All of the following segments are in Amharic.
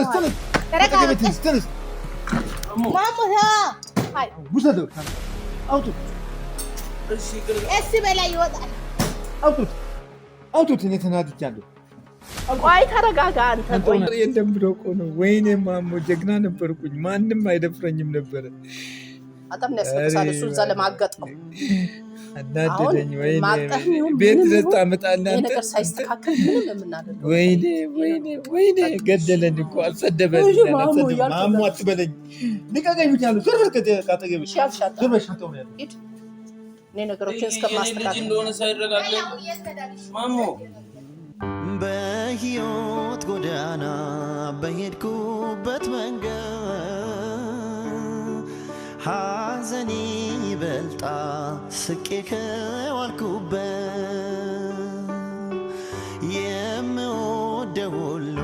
استنى استنى ماما هاي وصلت اوتو اس بلا ይወጣል አውጡት እኔ ተናድጃለሁ ቆይ ተረጋጋ አንተ ቆይ የለም ብሎ እኮ ነው ወይኔ ማሞ ጀግና ነበርኩኝ ማንም አይደፍረኝም ነበር አጣም ያስፈሳል እሱ እዛ ለማገጥ ነው አናደደኝ ወይኔ ቤት ድረስ አመጣና ይሄ ነገር ሳይስተካከል ምንም የምናደርገው ወይኔ ገደለን እኮ አልሰደበን ማሞ አትበለኝ ልቀቀኝ ብቻለሁ ዞር ከአጠገቤ ዞር በሻተው ነው ሂድ እኔ ነገሮችን እስከማስተካከል እንደሆነ ሳይረጋገጥ ማሞ በሕይወት ጎዳና በሄድኩበት መንገድ ሐዘኔ ይበልጣ ስቄ ከዋልኩበት የምወደው ሁሉ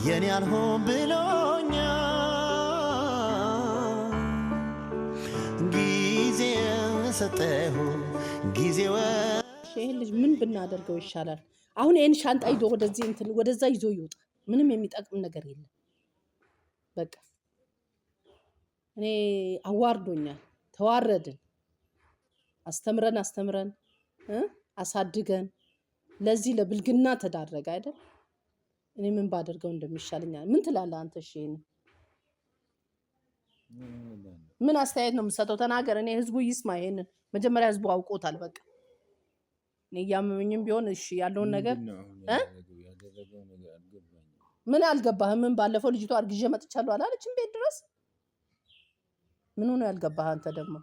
የኔ አልሆን ብሎኛል ጊዜ ሰጠሁ ጊዜው ይሄ ልጅ ምን ብናደርገው ይሻላል አሁን ይሄን ሻንጣ ይዞ ወደዚህ እንትን ወደዛ ይዞ ይወጣ ምንም የሚጠቅም ነገር የለም በቃ እኔ አዋርዶኛል ተዋረድን አስተምረን አሳድገን ለዚህ ለብልግና ተዳረገ አይደል እኔ ምን ባደርገው እንደሚሻለኛል ምን ትላለህ አንተ እሺ ምን አስተያየት ነው የምሰጠው ተናገር እኔ ህዝቡ ይስማ ይሄንን መጀመሪያ ህዝቡ አውቆታል በቃ እኔ ያመመኝም ቢሆን እሺ ያለውን ነገር ምን አልገባህም ምን ባለፈው ልጅቷ አርግዤ መጥቻለሁ አላለችም ቤት ድረስ ምን ሆነ ያልገባህ አንተ ደግሞ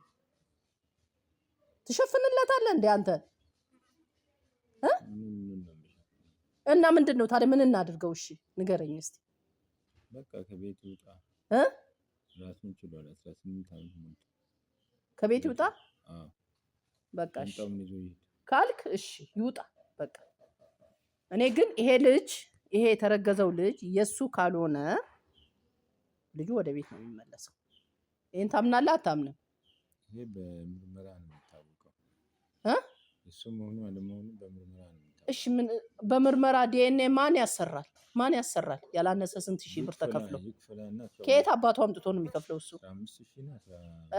ትሸፍንላታለህ እንዴ አንተ እና ምንድነው ታዲያ ምን እናድርገው እሺ ንገረኝ እስቲ በቃ ከቤት ይውጣ ራሱን ችሏል 18 ዓመት ነው ከቤት ይውጣ በቃ እሺ ካልክ እሺ ይውጣ በቃ እኔ ግን ይሄ የተረገዘው ልጅ የሱ ካልሆነ ልጁ ወደ ቤት ነው የሚመለሰው ይሄን ታምናለህ አታምንም ይሄ በምርመራ ነው የሚታወቀው እሱ መሆኑ አለመሆኑ በምርመራ ነው እሺ ምን በምርመራ ዲኤንኤ ማን ያሰራል ያላነሰ ስንት ሺህ ብር ተከፍሎ ከየት አባቱ አምጥቶ ነው የሚከፍለው እሱ 5000 ነው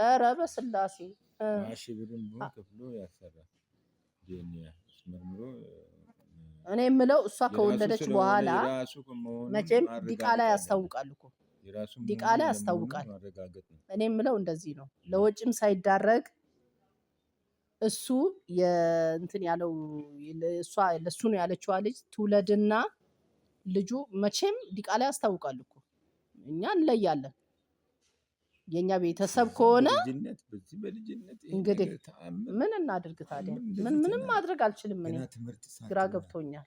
ኧረ በስላሴ ማሺ ብርን ቢሆን ከፍሎ ያሰራል ዲኤንኤ መርምሮ እኔ የምለው እሷ ከወለደች በኋላ መቼም ዲቃላ ያስታውቃል እኮ ዲቃላ ያስታውቃል እኔ የምለው እንደዚህ ነው ለወጭም ሳይዳረግ እሱ የእንትን ያለው እሷ ለሱ ነው ያለችው ልጅ ትውለድና ልጁ መቼም ዲቃላ ያስታውቃል እኮ እኛ እንለያለን የኛ ቤተሰብ ከሆነ እንግዲህ ምን እናድርግ ታዲያ ምንም ማድረግ አልችልም እኔ ግራ ገብቶኛል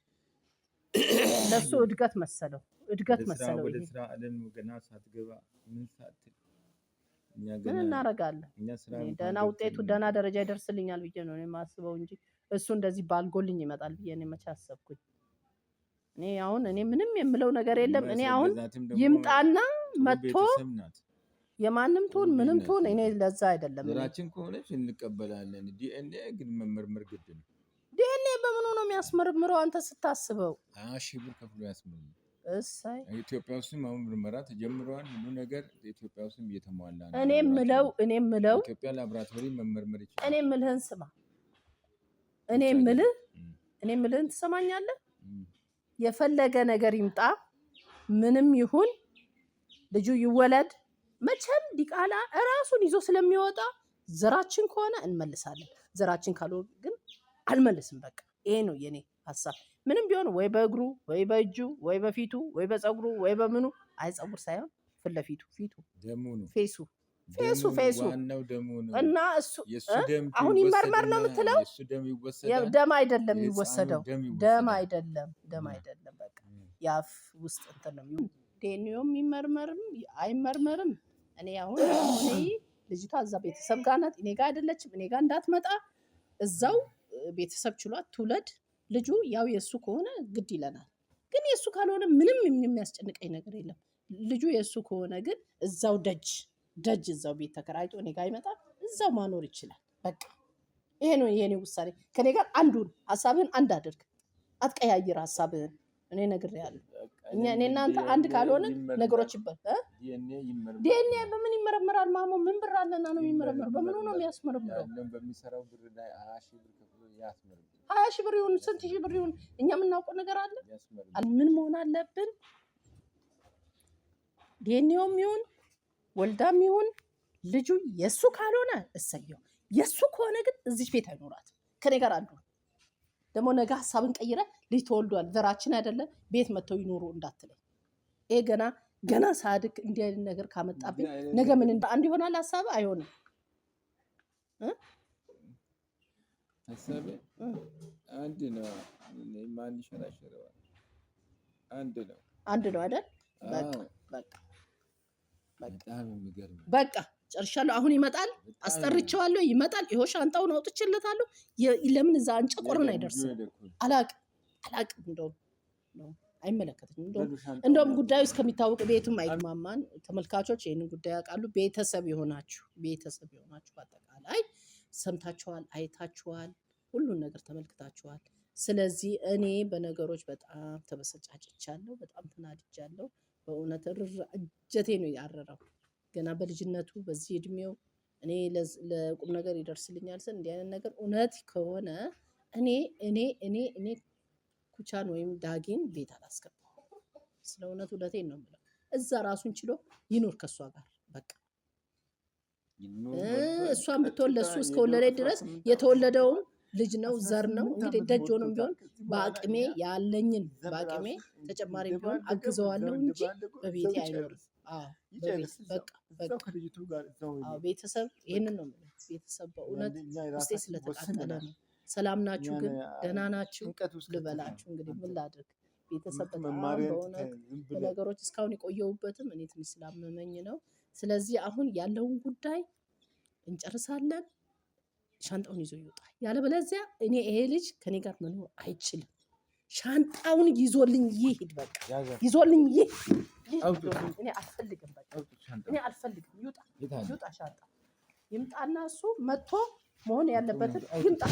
ለሱ እድገት መሰለው ወደ ስራ ዓለም ገና ሳትገባ ምን ሳትል ምን እናረጋለን ደህና ውጤቱ ደህና ደረጃ ይደርስልኛል ብዬ ነው የማስበው እንጂ እሱ እንደዚህ ባልጎልኝ ይመጣል ብዬ ነው መቻሰብኩኝ እኔ ምንም የምለው ነገር የለም እኔ አሁን ይምጣና መጥቶ የማንም ትሁን ምንም ትሁን እኔ ለዛ አይደለም ዘራችን ከሆነች እንቀበላለን ዲኤንኤ ግን መመርመር ግድ ነው ዲኤንኤ በምኑ ነው የሚያስመርምረው አንተ ስታስበው ብር ከፍሎ ያስመርምራል እሰይ ኢትዮጵያ ውስጥም አሁን ምርመራ ተጀምሯል ሁሉ ነገር ኢትዮጵያ ውስጥም እየተሟላ ነው እኔ ምለው ኢትዮጵያ ላብራቶሪ መመርመር ይችላል እኔ ምልህን ስማ እኔ ምልህን ትሰማኛለህ የፈለገ ነገር ይምጣ ምንም ይሁን ልጁ ይወለድ መቼም ዲቃላ ራሱን ይዞ ስለሚወጣ ዘራችን ከሆነ እንመልሳለን ዘራችን ካልሆነ ግን አልመልስም በቃ ይሄ ነው የኔ ሐሳብ ምንም ቢሆን ወይ በእግሩ ወይ በእጁ ወይ በፊቱ ወይ በፀጉሩ ወይ በምኑ አይ ፀጉር ሳይሆን ፍለፊቱ ፊቱ ደሙ ነው ፌሱ ዋናው ደሙ ነው እና እሱ አሁን ይመርመር ነው የምትለው ደም አይደለም የሚወሰደው ደም አይደለም በቃ ያፍ ውስጥ እንትን ነው ዲኤንኤውም ይመርመርም አይመርመርም እኔ አሁን ልጅቷ እዛ ቤተሰብ ጋር ናት እኔ ጋር አይደለችም እኔ ጋር እንዳትመጣ እዛው ቤተሰብ ችሏት ትውለድ ልጁ ያው የሱ ከሆነ ግድ ይለናል ግን የሱ ካልሆነ ምንም የሚያስጨንቀኝ ነገር የለም ልጁ የሱ ከሆነ ግን እዛው ደጅ እዛው ቤት ተከራይቶ እኔ ጋር ይመጣል እዛው ማኖር ይችላል በቃ ይሄ ነው የኔ ውሳኔ ከኔ ጋር ሐሳብህን አንድ አድርግ አትቀያይር ሐሳብህን እኔ ነግሬሃለሁ እኛ እናንተ አንድ ካልሆነ ነገሮች ዲኤንኤ በምን ይመረመራል? ማሞ ምን ብር አለና ነው የሚመረመረው? በምን ነው የሚያስመረምረው? በሚሰራው ብር ላይ 20,000 ብር ከፍሎ ያስመረምራል። 20,000 ብር ይሁን ስንት ሺህ ብር ይሁን እኛ የምናውቀው ነገር አለ? ምን መሆን አለብን? ዲኤንኤውም ይሁን ወልዳም ይሁን ልጁ የሱ ካልሆነ እሰየው፣ የሱ ከሆነ ግን እዚህ ቤት አይኖራትም። ከኔ ጋር አንዱ ደግሞ ነገ ሐሳብን ቀይረ ልጅ ተወልዷል ዘራችን አይደለ ቤት መተው ይኖሩ እንዳትለኝ። ይሄ ገና ሳድቅ እንዲህ አይነት ነገር ካመጣብኝ ነገ ምን አንድ ይሆናል ሐሳብ አይሆንም። ሐሳብ አንድ ነው። ማን ይሸራሸረዋል? አንድ ነው አይደል? በቃ ጨርሻለሁ። አሁን ይመጣል፣ አስጠርቼዋለሁ። ይመጣል። ይሄው ሻንጣውን አውጥቼለታለሁ። ለምን እዛ አንጨቆርን አይደርስም? አላቅም እንደውም አይመለከትም። እንደውም ጉዳዩ እስከሚታወቅ ቤቱም አይግማማን። ተመልካቾች ይሄንን ጉዳይ ያውቃሉ። ቤተሰብ የሆናችሁ በአጠቃላይ ሰምታችኋል፣ አይታችኋል፣ ሁሉን ነገር ተመልክታችኋል። ስለዚህ እኔ በነገሮች በጣም ተበሰጫጭቻለሁ፣ በጣም ተናድጃለሁ። በእውነት እጀቴ ነው ያረረው። ገና በልጅነቱ በዚህ እድሜው እኔ ለቁም ነገር ይደርስልኛል ስል እንዲህ አይነት ነገር እውነት ከሆነ እኔ ኩቻን ወይም ዳጊን ቤት አላስገባም። ስለ እውነቴን ነው የምለው። እዛ ራሱን ችሎ ይኖር ከሷ ጋር በቃ። እሷን ብትወልድ ለሱ እስከወለደ ድረስ የተወለደውም ልጅ ነው፣ ዘር ነው። እንግዲህ ደጅ ሆኖም ቢሆን በአቅሜ ያለኝን በአቅሜ ተጨማሪ ቢሆን አግዘዋለሁ እንጂ በቤቴ አይኖርም። ቤተሰብ ይህንን ነው የምለው። ቤተሰብ በእውነት ውስጤ ስለተቃጠለ ነው። ሰላም ናችሁ ግን? ደህና ናችሁ ልበላችሁ። እንግዲህ ምን ላድርግ? ቤተሰብ በጣም በእውነት በነገሮች እስካሁን የቆየሁበትም እኔ ትንሽ ስላመመኝ ነው። ስለዚህ አሁን ያለውን ጉዳይ እንጨርሳለን። ሻንጣውን ይዞ ይወጣል። ያለበለዚያ እኔ ይሄ ልጅ ከኔ ጋር መኖር አይችልም። ሻንጣውን ይዞልኝ ይሄድ። በቃ ይዞልኝ ይሄድ። እኔ አልፈልግም። በቃ እኔ አልፈልግም። ይውጣ ሻንጣ ይምጣና እሱ መጥቶ መሆን ያለበትን ይምጣ።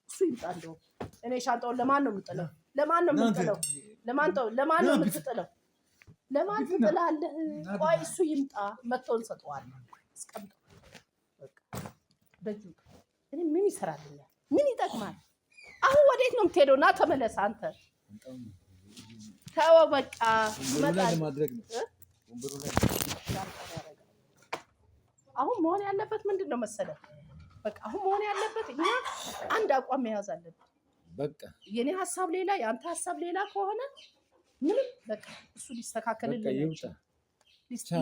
እሱ ይምጣ። እንደው እኔ ሻንጣውን ለማን ነው የምጥለው? ለማን ትጥለው? ለማን ትጥላለህ? ቆይ እሱ ይምጣ፣ መጥቶ እንሰጠዋለን። አስቀምጠው በቃ ደጁ። እኔ ምን ይሰራልኛል? ምን ይጠቅማል? አሁን ወዴት ነው የምትሄደው? ና ተመለስ አንተ። ተው በቃ አሁን መሆን ያለበት ምንድን ነው መሰለህ? በቃ አሁን መሆን ያለበት እኛ አንድ አቋም መያዝ አለብን። በቃ የኔ ሀሳብ ሌላ፣ የአንተ ሀሳብ ሌላ ከሆነ ምንም በቃ እሱ ሊስተካከልልን ይችላል።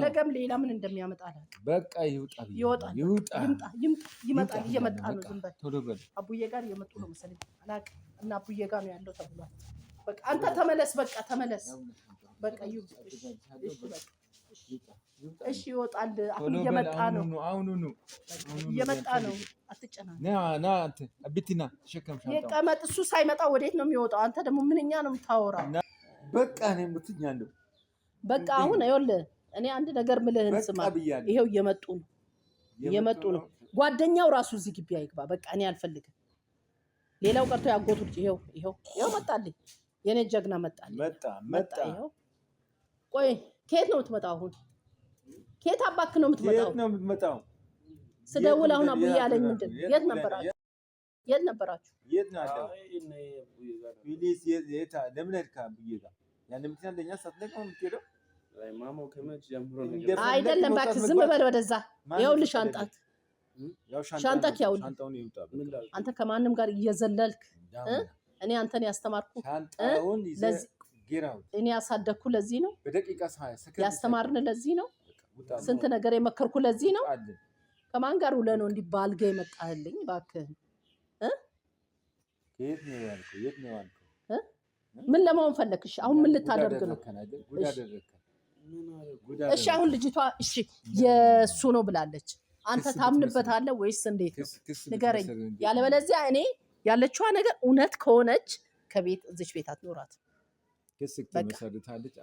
ነገም ሌላ ምን እንደሚያመጣ አላውቅም። በቃ ይመጣል፣ እየመጣ ነው። ዝም በል። አቡዬ ጋር እየመጡ ነው መሰለኝ፣ አላውቅም። እና አቡዬ ጋር ነው ያለው ተብሏል። በቃ አንተ ተመለስ፣ በቃ ተመለስ። በቃ እሺ ይወጣል። አሁን እየመጣ ነው፣ እየመጣ ነው። አትጨናነቅ። ይቀመጥ። እሱ ሳይመጣ ወዴት ነው የሚወጣው? አንተ ደግሞ ምንኛ ነው የምታወራው? በቃ ነው የምትኛለው። በቃ አሁን ይኸውልህ እኔ አንድ ነገር ምልህን ስማ። ይሄው እየመጡ ነው። ጓደኛው ራሱ እዚህ ግቢ አይግባ። በቃ እኔ አልፈልግም። ሌላው ቀርቶ ያጎቱ ልጅ ይሄው መጣልኝ። የኔ ጀግና መጣልኝ። መጣ። ይሄው ቆይ፣ ከየት ነው የምትመጣው? አሁን ከየት አባክ ነው የምትመጣው? ስደውል አሁን አቡዬ አለኝ። ምንድን የት ነበራችሁ? የት ነው ያለው? ለምን ሄድክ አቡዬ ጋር? ያን ምክንያት ለኛ ሳትነግረው የምትሄደው አይደለም። እባክህ ዝም በል ወደዛ። ይኸውልህ ሻንጣክ ያውልህ። አንተ ከማንም ጋር እየዘለልክ እኔ አንተን ያስተማርኩ እኔ ያሳደግኩ ለዚህ ነው። ያስተማርን ለዚህ ነው። ስንት ነገር የመከርኩ ለዚህ ነው። ከማን ጋር ውለህ ነው እንዲህ ባልጋ የመጣህልኝ? እባክህ ምን ለመሆን ፈለግሽ? አሁን ምን ልታደርግ ነው? እሺ አሁን ልጅቷ እሺ የሱ ነው ብላለች። አንተ ታምንበታለህ ወይስ እንዴት ነው? ንገረኝ። ያለበለዚያ እኔ ያለችዋ ነገር እውነት ከሆነች ከቤት እዚች ቤት አትኖራት። ከስክ ተመሰረታለች።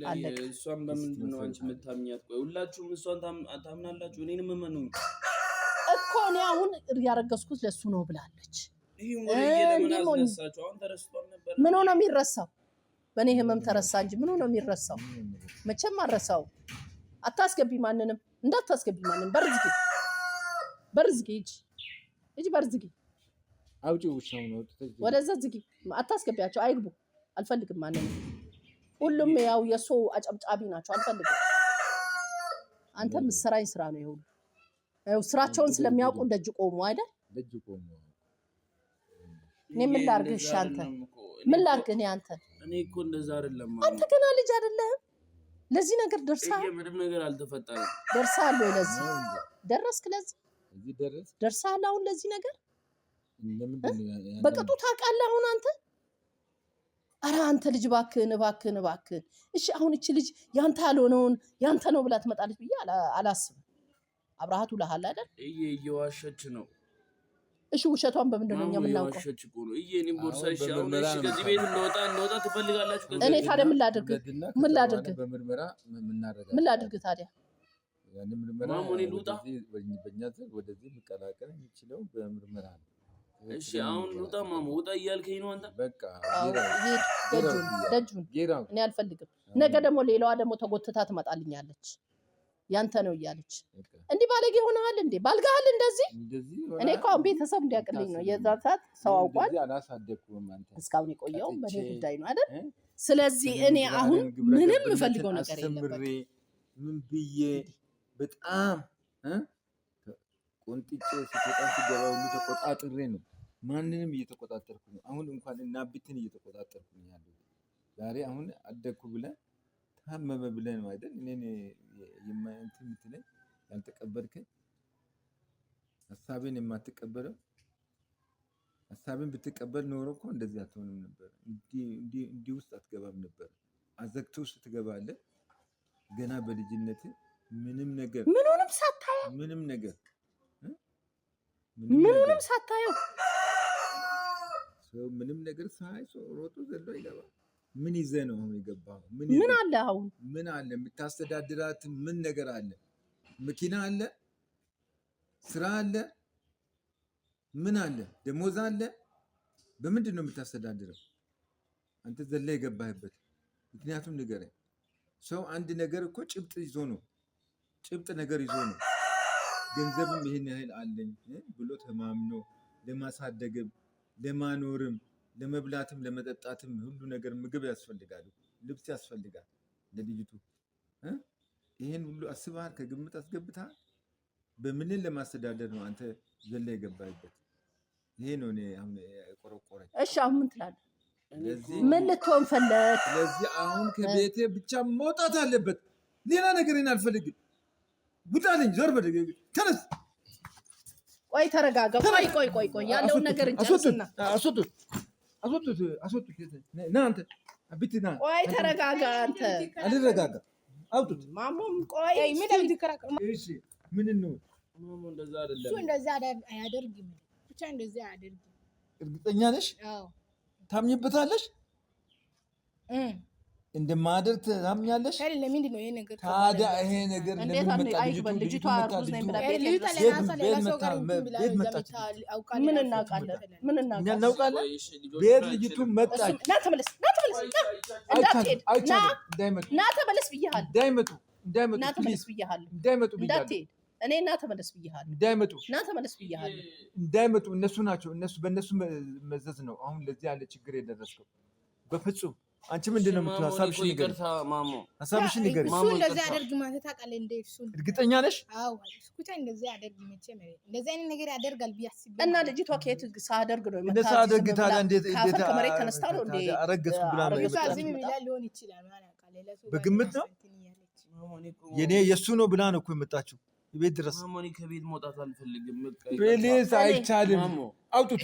አለቀ። እሷን በምንድን ነው አንቺ የምታምኛት? ቆይ ሁላችሁም እሷን ታምናላችሁ? እኔንም እመኑኝ እኮ እኔ አሁን ያረገዝኩት ለሱ ነው ብላለች። ምን ሆነ የሚረሳው? በእኔ ህመም ተረሳ እንጂ ምን ነው የሚረሳው? መቼም አረሳው። አታስገቢ ማንንም እንዳታስገቢ ማንንም። በር ዝጊ ሂጂ በር ዝጊ። አውጪው ውሻው ነው ወደዛ ዝጊ። አታስገቢያቸው፣ አይግቡ። አልፈልግም ማንንም። ሁሉም ያው የሱ አጨብጫቢ ናቸው። አልፈልግም። አንተ ምሰራኝ ስራ ነው ይሁን። ያው ስራቸውን ስለሚያውቁ ደጅ ቆሙ አይደል? ደጅ ቆሙ። እኔ ምን ላድርግሽ? አንተ ምን ላድርግ? እኔ እኮ እንደዛ አይደለም። አንተ ገና ልጅ አይደለም። ለዚህ ነገር ደርሰሃል? ምንም ነገር አልተፈጠረም። ደርሰሃል ወይ? ለዚህ ደረስክ? ለዚህ እዚህ ደርሰሃል? አሁን ለዚህ ነገር በቅጡ ታውቃለህ? አሁን አንተ ኧረ አንተ ልጅ እባክህን። እሺ አሁን እቺ ልጅ ያንተ ያልሆነውን ያንተ ነው ብላ ትመጣለች ብዬ አላስብም። አብረሃቱ ለሃል አይደል? እየዋሸች ነው። እሺ ውሸቷን በምንድን ነው እኛ የምናውቀው? እየዋሸች እኮ ነው። እኔም ቦርሳ አሁን እሺ ከዚህ ቤት እንደወጣ ትፈልጋላችሁ? እኔ ታዲያ ምን ላድርግ ታዲያ? ማሞኔ ልውጣ? በእኛ ዘንድ ወደዚህ መቀላቀል የሚችለው በምርመራ ነው። እሺ አሁን ልውጣ? ማሞ ውጣ እያልከኝ ነው አንተ? በቃ ደጁን እኔ አልፈልግም። ነገ ደግሞ ሌላዋ ደግሞ ተጎትታ ትመጣልኛለች ያንተ ነው እያለች። እንዲህ ባለጌ ሆነሃል እንዴ? ባልጋሃል እንደዚህ? እኔ እኮ አሁን ቤተሰብ እንዲያቅልኝ ነው። የዛ ሰዓት ሰው አውቋል። እስካሁን የቆየው በእኔ ጉዳይ ነው አይደል? ስለዚህ እኔ አሁን ምንም የምፈልገው ነገር የለም። ምን ብዬ በጣም ቆንጥጬ ስትወጣ ሲገባ ሁሉ ተቆጣጥሬ ነው። ማንንም እየተቆጣጠርኩ ነው። አሁን እንኳን እናብትን እየተቆጣጠርኩ ነው ያለው። ዛሬ አሁን አደግኩ ብለህ ታመመ ብለህ ነው አይደል? እኔን የማንተ ምትለኝ ያልተቀበልከኝ ሐሳቤን የማትቀበለው። ሐሳቤን ብትቀበል ኖሮ እኮ እንደዚህ አትሆንም ነበር። እንዲህ ውስጥ አትገባም ነበር። አዘግቶ ውስጥ ትገባለህ። ገና በልጅነት ምንም ነገር ምንም ሳታየው ሰው ምንም ነገር ሳይ ሮጦ ዘሎ ይገባ። ምን ይዘህ ነው አሁን የገባው? ምን አለ አሁን? ምን አለ? የምታስተዳድራት ምን ነገር አለ? መኪና አለ? ስራ አለ? ምን አለ? ደሞዝ አለ? በምንድን ነው የምታስተዳድረው አንተ ዘለ የገባህበት? ምክንያቱም ንገረኝ። ሰው አንድ ነገር እኮ ጭብጥ ነገር ይዞ ነው። ገንዘብም ይሄን ያህል አለኝ ብሎ ተማምኖ ለማሳደግም ለማኖርም ለመብላትም ለመጠጣትም ሁሉ ነገር ምግብ ያስፈልጋል፣ ልብስ ያስፈልጋል ለልጅቱ። ይሄን ሁሉ አስበሃል? ከግምት አስገብተሃል? በምንን ለማስተዳደር ነው አንተ ዘለ የገባህበት? ይሄ ነው እኔ አሁን የቆረቆረኝ። እሺ አሁን ምን ትላለህ? ምን ልትሆን ፈለግ? ስለዚህ አሁን ከቤቴ ብቻ መውጣት አለበት። ሌላ ነገርን አልፈልግም። ውጣልኝ፣ ዞር በል፣ ተነስ። ቆይ ተረጋጋ። ቆይ ያለውን ነገር እንጨርስና አስወጡት። ና አንተ አብት ና። ቆይ ተረጋጋ አንተ። አልረጋጋ። አውጡት። ማሞም ቆይ እሺ ምን ነው? ማሞ እንደዛ አይደለም። እሱ እንደዛ አያደርግም። ብቻ እንደዛ አያደርግም። እርግጠኛ ነሽ? አዎ። ታምኝበታለሽ? እንደማደርግ ታምኛለሽ? ለምንድን ነው ይሄ ነገር? ታዲያ ይሄ ነገር ለምን መጣ? ልጅቷ አርጉዝ ነኝ ብላ ቤት መጣች። ምን እናውቃለን? ቤት ልጅቱ መጣች። ና ተመለስ። እንዳትሄድ። ና ተመለስ ብያለሁ። እንዳይመጡ እንዳትሄድ። እኔ ና ተመለስ ብያለሁ። ና ተመለስ ብያለሁ። እንዳይመጡ። እነሱ ናቸው። በእነሱ መዘዝ ነው አሁን ለዚህ ያለ ችግር የደረስከው። በፍጹም አንቺ ምንድን ነው የምትለው? ሀሳብሽን ንገሪኝ። ሀሳብሽን ንገሪኝ። እሱ እንደዚህ አደርግ ማለት ታውቃለህ እንዴ? እሱ እርግጠኛ ነሽ? አዎ። እሱ እንደዚህ አደርግ መቼም እንደዚህ አይነት ነገር ያደርጋል ብዬ አስቤ እና ልጅቷ ከየት ሳደርግ ነው እንደ ሳደርግ ታዲያ እንዴት ከመሬት ተነስታ ነው እንዴ? አረገዝኩ ብላ ነው ሊሆን ይችላል። በግምት ነው የኔ የእሱ ነው ብላ ነው እኮ የመጣችው ቤት ድረስ። ማሞኒ ከቤት መውጣት አልፈልግም። ፕሊዝ አይቻልም። አውጡት።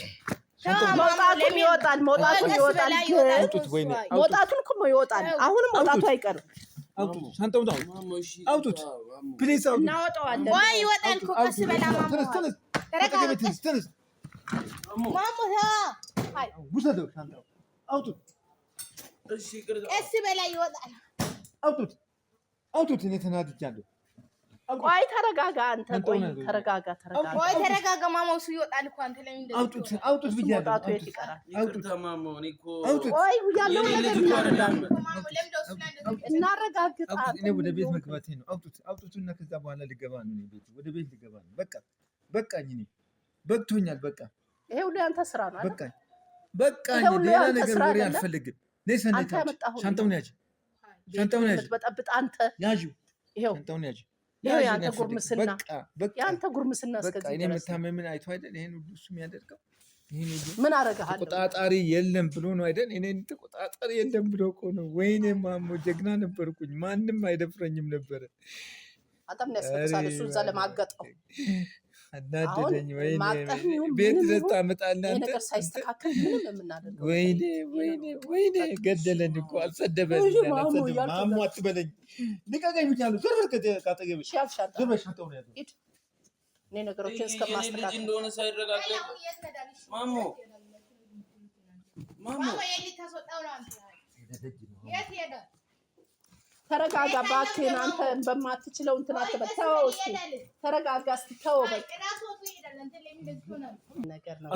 መውጣቱን ይወጣል። መውጣቱን እኮ ይወጣል። አሁንም መውጣቱ አይቀርም። ሻንጣውን አውጡት ፕሊዝ። እናወጣዋለን። ቆይ ይወጣል እኮ ቀስ በላ ማሞ። ተነስ ማሞ ውሰደው። ሻንጣው አውጡት። ቀስ በላ ይወጣል። አውጡት። እኔ ተናድጃለሁ። ቆይ ተረጋጋ አንተ ቆይ ተረጋጋ ቆይ ተረጋጋ ማማው እሱ ይወጣል እኮ አንተ ለምን እንደዚህ አውጡት ብያለሁ ወጣቱ የት ይቀራል ይቅርታ ማማው እኔ እኮ ቆይ ያለው ነገር እናረጋግጣለን እኔ ወደ ቤት መግባቴ ነው አውጡትና ከዛ በኋላ ልገባ ነው ቤት ወደ ቤት ልገባ ነው በቃኝ እኔ በቅቶኛል በቃ ይሄ ሁሉ ያንተ ስራ ነው አይደል በቃኝ ሌላ ነገር ወሬ አልፈልግም ነይ ሰነታ ሻንጣውን ያዥ በጠብጥ አንተ ያዥው ይሄው ሻንጣውን ያዥ ያንተ ጉርምስና ያንተ ጉርምስና እስከዚህ እኔ መታመምን አይቶ አይደል ይሄን ሁሉ እሱ የሚያደርገው ይሄን ሁሉ ምን አረጋሃለሁ ተቆጣጣሪ የለም ብሎ ነው አይደል እኔን ተቆጣጣሪ የለም ብሎ እኮ ነው ወይኔ ማሞ ጀግና ነበርኩኝ ማንም አይደፍረኝም ነበር አጣም ያስፈሳል እሱ እዛ ለማገጠው አናደደኝ ወይኔ ቤት ድረስ ታመጣለህ አንተ ነገር ሳይስተካከል ምንም የምናደርገው ወይኔ ገደለን እኮ አልሰደበኝ ማሞ አትበለኝ ልቀቀኝ ብቻለሁ ዞር በል ካጠገብሽ ዞር በል ሻንጣውን ያዘው እኔ ነገሮችን እስከማስተካከል እንደሆነ ሳይረጋገጥ ማሞ ተረጋጋ እባክህን አንተ በማትችለው እንትን አትበል ተወው እስኪ ተረጋጋ እስኪ ተወው በቃ ነገር ነው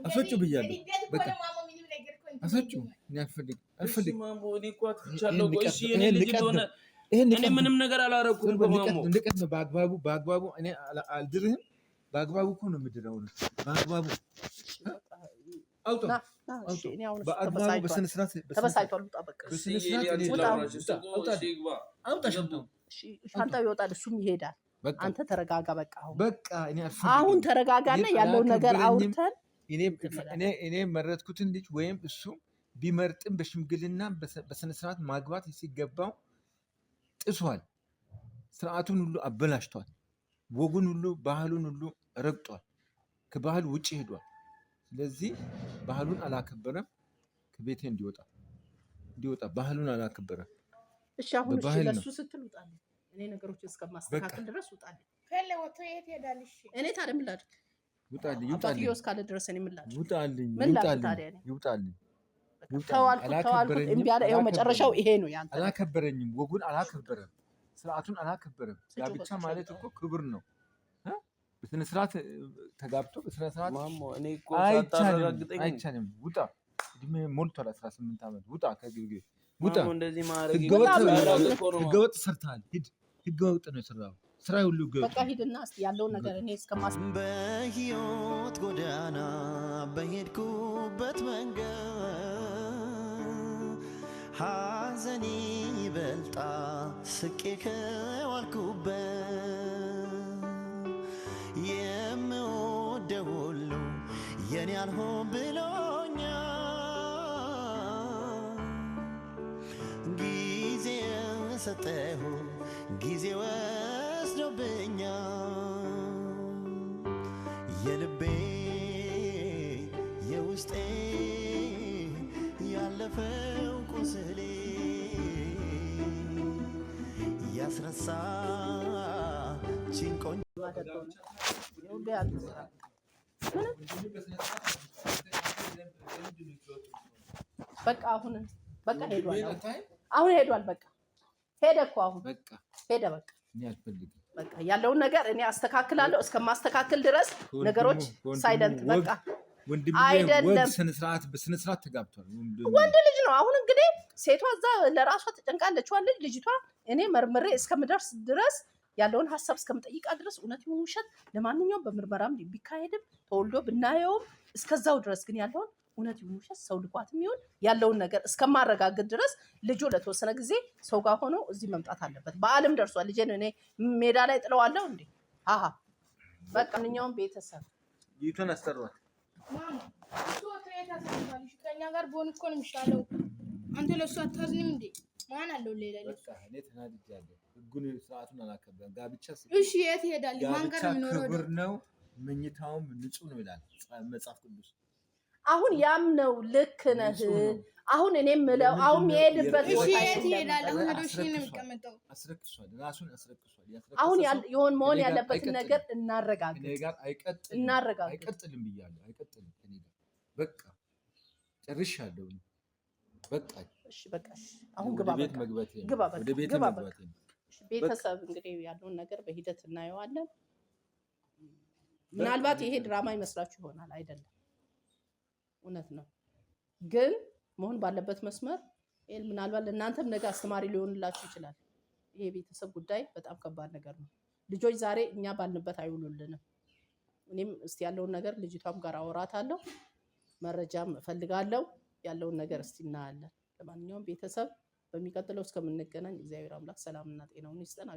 አስወጪው ብያለሁ በቃ አስወጪው እኔ አልፈልግም ማሞ እኔ እኮ አትቻለሁ ቆይ እሺ እኔ ልጅ ሆነ እኔ ምንም ነገር አላረኩም ማሞ ንቀት ነው በአግባቡ እኔ አልድርህም በአግባቡ እኮ ነው የምድረው በአግባቡ አውጣ በአግባቡ በስነ ስርዓት ተበሳይቷል አውጣ ሻንጣው ይወጣል እሱም ይሄዳል አንተ ተረጋጋ በቃ አሁን አሁን ተረጋጋና ያለውን ነገር አውርተን እኔ መረጥኩትን ልጅ ወይም እሱ ቢመርጥም በሽምግልና በስነ ስርዓት ማግባት ሲገባው ጥሷል ስርዓቱን ሁሉ አበላሽቷል ወጉን ሁሉ ባህሉን ሁሉ ረግጧል ከባህል ውጪ ሄዷል ስለዚህ ባህሉን አላከበረም ከቤቴ እንዲወጣ ባህሉን አላከበረም እሺ አሁን እሺ ለሱ ስትል ውጣልኝ እኔ ነገሮችን እስከማስተካከል ድረስ ውጣልኝ ፈለወቶ የት ሄዳል እሺ እኔ ታዲያ ምን ላድርግ ውጣልኝ አባትዬው እስካለ ድረስ እኔ ምን ላድርግ ውጣልኝ ተዋልኩት እምቢ አለ ይኸው መጨረሻው ይሄ ነው ያንተ አላከበረኝም ወጉን አላከበረም ስርዓቱን አላከበረም ጋብቻ ማለት እኮ ክብር ነው በስነ ስርዓት ተጋብቶ በስነ ስርዓት ማሞ እኔ እኮ ሳታረጋግጠኝ አይቻልም ውጣ እድሜ ሞልቷል 18 ዓመት ውጣ ከግቢ ውጣ ማሞ እንደዚህ ማረግ ህገወጥ ሰርተሃል ሂድ ህገወጥ ነው የሰራው ስራ ሁሉ በቃ ሂድና እስኪ ያለውን ነገር እኔ እስከማስ በህይወት ጎዳና በሄድኩበት መንገድ ሐዘኔ ይበልጣ ስቄ ከዋልኩበት የምወደው ሁሉ የኔ አልሆን ብሎኛል ጊዜ ሰጠሁ ጊዜ ወስዶብኛል የልቤ የውስጤ ያለፈው ቁስሌ ያስረሳ ቺንቆኝ በቃ አሁን ሄዷል በቃ ሄደ እኮ አሁን ሄደ በቃ ያለውን ነገር እኔ አስተካክላለሁ እስከማስተካክል ድረስ ነገሮች ሳይለንት በቃ አይደለም በስነ ስርዓት ተጋብቷል ወንድ ልጅ ነው አሁን እንግዲህ ሴቷ እዛ ለራሷ ተጨንቃለች ልጅቷ እኔ መርምሬ እስከምደርስ ድረስ ያለውን ሐሳብ እስከምጠይቃ ድረስ እውነት ይሁን ውሸት ለማንኛውም በምርመራም ቢካሄድም ተወልዶ ብናየውም እስከዛው ድረስ ግን ያለውን እውነት ይሁን ውሸት ሰው ልኳትም ይሁን ያለውን ነገር እስከማረጋግጥ ድረስ ልጁ ለተወሰነ ጊዜ ሰው ጋር ሆኖ እዚህ መምጣት አለበት በአለም ደርሷል ልጄን እኔ ሜዳ ላይ ጥለዋለሁ እንዴ በቃ ማንኛውም ቤተሰብ ይቱን አስተሯል ማማ እሱ ወጥቶ ታስባለሽ ከኛ ጋር ቦን እኮ ነው የሚሻለው አንተ ለሱ አታዝንም እንዴ ማን አለው ሌላ በቃ እኔ ተናድጃለሁ ህጉን ስርዓቱን አላከበረም ጋብቻ እሺ የት ይሄዳል ማን ጋር ነው የሚኖረው ክብር ነው መኝታውም ንጹህ ነው ይላል መጽሐፍ ቅዱስ አሁን ያም ነው ልክ ነህ አሁን እኔም ምለው አሁን የሄድበት ቦታ የት ይሄዳል አሁን ሄዶሽ ነው የሚቀመጠው አስረክሷል ራሱን አስረክሷል አሁን ይሆን መሆን ያለበት ነገር እናረጋግጥ እኔ ጋር አይቀጥልም ብያለሁ አይቀጥልም እኔ ጋር በቃ ጨርሻለሁ በቃ እሺ በቃ አሁን ግባ ወደ ቤት መግባቴ ቤተሰብ እንግዲህ ያለውን ነገር በሂደት እናየዋለን። ምናልባት ይሄ ድራማ ይመስላችሁ ይሆናል፣ አይደለም፣ እውነት ነው። ግን መሆን ባለበት መስመር ምናልባት ለእናንተም ነገ አስተማሪ ሊሆንላችሁ ይችላል። ይሄ ቤተሰብ ጉዳይ በጣም ከባድ ነገር ነው። ልጆች ዛሬ እኛ ባልንበት አይውሉልንም። እኔም እስቲ ያለውን ነገር ልጅቷም ጋር አወራታለሁ፣ መረጃም እፈልጋለሁ። ያለውን ነገር እስቲ እናያለን። ለማንኛውም ቤተሰብ በሚቀጥለው እስከምንገናኝ እግዚአብሔር አምላክ ሰላምና ጤናውን ይስጠን።